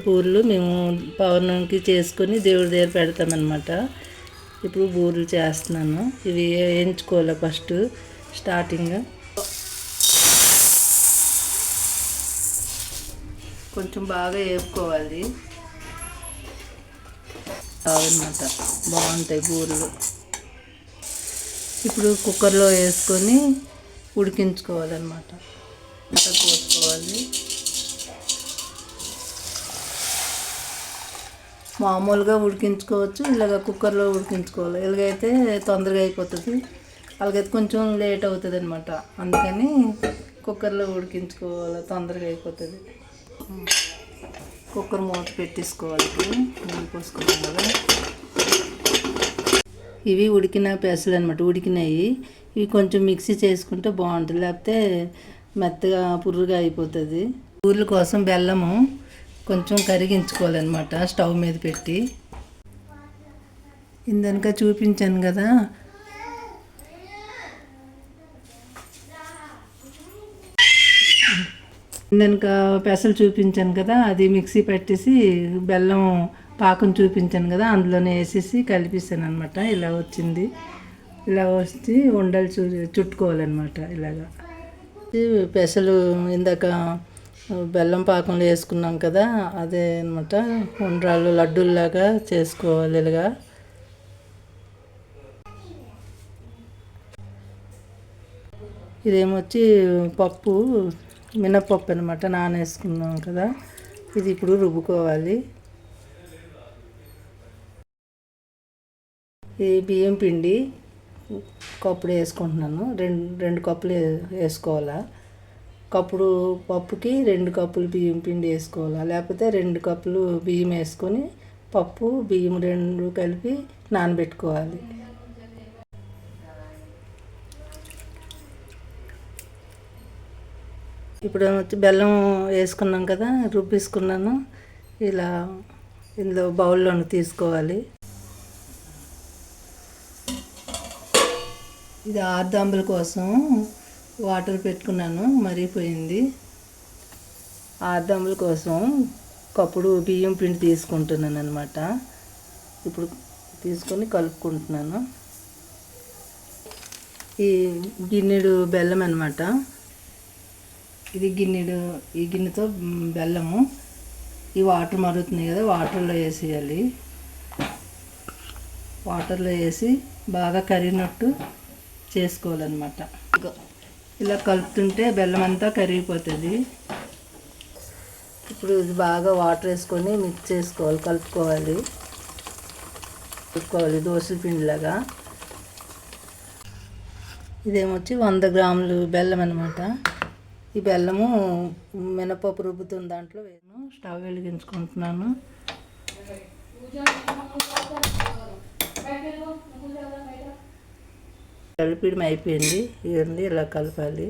బూరెలు మేము పౌర్ణమికి చేసుకొని దేవుడి దగ్గర పెడతామన్నమాట. ఇప్పుడు బూరెలు చేస్తున్నాను. ఇవి వేయించుకోవాలి ఫస్ట్ స్టార్టింగ్. కొంచెం బాగా వేపుకోవాలి అన్నమాట. బాగుంటాయి బూరెలు. ఇప్పుడు కుక్కర్లో వేసుకొని ఉడికించుకోవాలన్నమాట. అంతా పోసుకోవాలి. మామూలుగా ఉడికించుకోవచ్చు, ఇలాగ కుక్కర్లో ఉడికించుకోవాలి. ఇలాగైతే తొందరగా అయిపోతుంది, అలాగైతే కొంచెం లేట్ అవుతుంది అనమాట. అందుకని కుక్కర్లో ఉడికించుకోవాలి, తొందరగా అయిపోతుంది. కుక్కర్ మూత పెట్టేసుకోవాలి. నీళ్ళు పోసుకున్నాం కదా. ఇవి ఉడికిన పెసలు అనమాట, ఉడికినాయి. ఇవి కొంచెం మిక్సీ చేసుకుంటే బాగుంటుంది, లేకపోతే మెత్తగా పుర్రుగా అయిపోతుంది. ఊర్ల కోసం బెల్లము కొంచెం కరిగించుకోవాలన్నమాట స్టవ్ మీద పెట్టి. ఇందనక చూపించాను కదా, ఇందనక పెసలు చూపించాను కదా, అది మిక్సీ పెట్టేసి బెల్లం పాకం చూపించాను కదా, అందులోనే వేసేసి కలిపిస్తాను అనమాట. ఇలా వచ్చింది. ఇలా వచ్చి ఉండలు చుట్టుకోవాలన్నమాట. ఇలాగా పెసలు ఇందాక బెల్లం పాకంలో వేసుకున్నాం కదా, అదే అనమాట. ఉండ్రాళ్ళు లడ్డూల్లాగా చేసుకోవాలి. ఇలాగా ఇదేమొచ్చి పప్పు, మినప్పప్పు అనమాట, నానేసుకున్నాం కదా. ఇది ఇప్పుడు రుబ్బుకోవాలి. ఇది బియ్యం పిండి కప్పుడు వేసుకుంటున్నాను. రెండు కప్పులు వేసుకోవాలా. కప్పుడు పప్పుకి 2 కప్పులు బియ్యం పిండి వేసుకోవాలా, లేకపోతే 2 కప్పులు బియ్యం వేసుకొని పప్పు బియ్యం 2 కలిపి నానబెట్టుకోవాలి. ఇప్పుడు వచ్చి బెల్లం వేసుకున్నాం కదా, రుబ్బేసుకున్నాను. ఇలా ఇందులో బౌల్లోకి తీసుకోవాలి. ఇది ఆర్దాంబుల కోసం వాటర్ పెట్టుకున్నాను, మరిగిపోయింది. ఆర్దాంబుల కోసం కప్పుడు బియ్యం పిండి తీసుకుంటున్నాను అనమాట. ఇప్పుడు తీసుకొని కలుపుకుంటున్నాను. ఈ గిన్నెడు బెల్లం అనమాట. ఇది ఈ గిన్నెతో బెల్లము. ఈ వాటర్ మరుగుతున్నాయి కదా, వాటర్లో వేసేయాలి. వాటర్లో వేసి బాగా కరిగినట్టు చేసుకోవాలన్నమాట. ఇలా కలుపుతుంటే బెల్లం అంతా కరిగిపోతుంది. ఇప్పుడు ఇది బాగా వాటర్ వేసుకొని మిక్స్ చేసుకోవాలి, కలుపుకోవాలి. దోశల పిండిలాగా. ఇదేమొచ్చి 100 గ్రాములు బెల్లం అనమాట. ఈ బెల్లము మినపప్పు రుబ్బుతున్న దాంట్లో వేను. స్టవ్ వెలిగించుకుంటున్నాను. కలిపిడం అయిపోయింది. ఇవన్నీ ఇలా కలపాలి.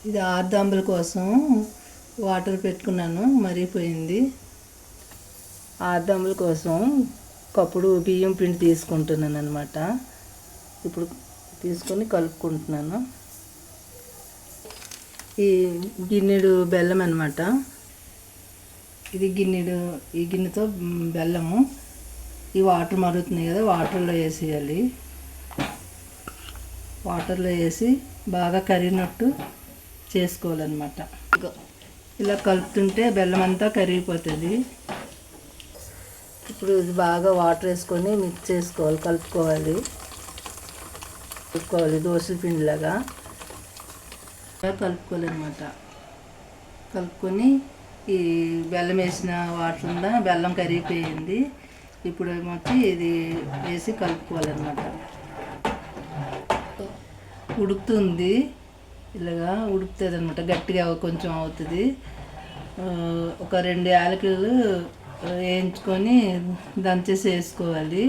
ఇది ఆర్దాంబుల కోసం వాటర్ పెట్టుకున్నాను, మరిగిపోయింది. ఆర్దాంబుల కోసం కప్పుడు బియ్యం పిండి తీసుకుంటున్నాను అనమాట. ఇప్పుడు తీసుకొని కలుపుకుంటున్నాను. ఈ గిన్నెడు బెల్లం అనమాట. ఇది ఈ గిన్నెతో బెల్లము. ఈ వాటర్ మరుగుతున్నాయి కదా, వాటర్లో వేసేయాలి. వాటర్లో వేసి బాగా కరిగినట్టు చేసుకోవాలన్నమాట. ఇలా కలుపుతుంటే బెల్లం అంతా కరిగిపోతుంది. ఇప్పుడు ఇది బాగా వాటర్ వేసుకొని మిక్స్ చేసుకోవాలి, కలుపుకోవాలి. దోశల పిండిలాగా కలుపుకోవాలన్నమాట. కలుపుకొని ఈ బెల్లం వేసిన వాటర్ ఉందా, బెల్లం కరిగిపోయింది. ఇప్పుడు ఏమొచ్చి ఇది వేసి కలుపుకోవాలన్నమాట. ఉడుకుతుంది, ఇలాగా ఉడుకుతుంది అనమాట. గట్టిగా కొంచెం అవుతుంది. ఒక 2 యాలకులు వేయించుకొని దంచేసి వేసుకోవాలి.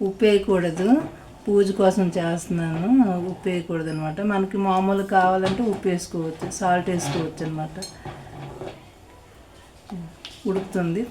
ఉప్పు వేయకూడదు, పూజ కోసం చేస్తున్నాను. ఉప్పు వేయకూడదు అనమాట. మనకి మామూలు కావాలంటే ఉప్పు వేసుకోవచ్చు, సాల్ట్ వేసుకోవచ్చు అనమాట. ఉడుకుతుంది.